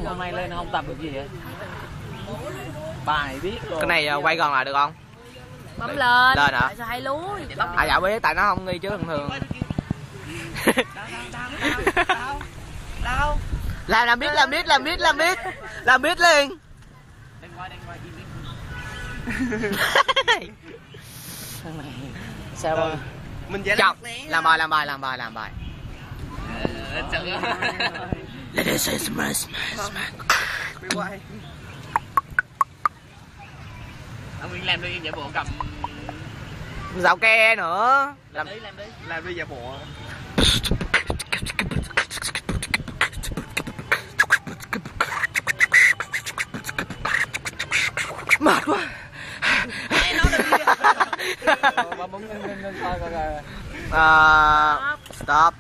Hôm nay lên không tập được gì vậy? Bài biết rồi. Cái này quay gần lại được không? Bấm lên. Lên hả? Sao hay lúi. À dạ biết tại nó không nghi chứ thường thường. Đâu? Làm biết liền. Sao mà mình dễ chọc làm bài. Let us say smash. Ông Nguyên làm đi giả bộ cầm dạo ke nữa. Làm đi giả bộ. Mệt quá. Stop.